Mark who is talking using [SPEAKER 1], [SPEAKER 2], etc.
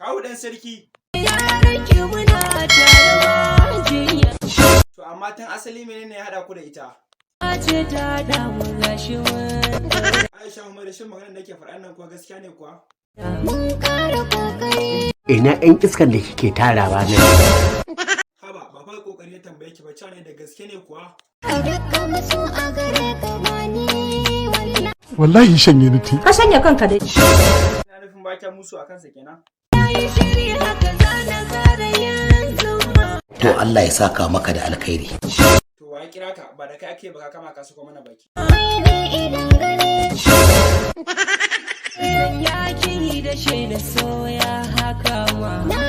[SPEAKER 1] Kawu ɗan sarki. To amma tun asali menene ya haɗa ku da ita? Aisha kuma da shin maganar da ke faɗa nan kuwa gaskiya ne kuwa?
[SPEAKER 2] Ina ƴan iskan da kike tarawa nan?
[SPEAKER 1] Haba, ba fa kokari ya tambaye ki ba, ne da gaske ne kuwa?
[SPEAKER 3] Wallahi shanye ni ti.
[SPEAKER 4] Ka shanye kanka dai.
[SPEAKER 1] Ina nufin ba kya musu a kansa kenan?
[SPEAKER 2] To Allah ya saka maka da alkhairi.
[SPEAKER 1] To wa ya kira ka, ba da kai ake ba, ka kama ka sako mana baki.
[SPEAKER 5] Ya ki da shi da soya haka ma.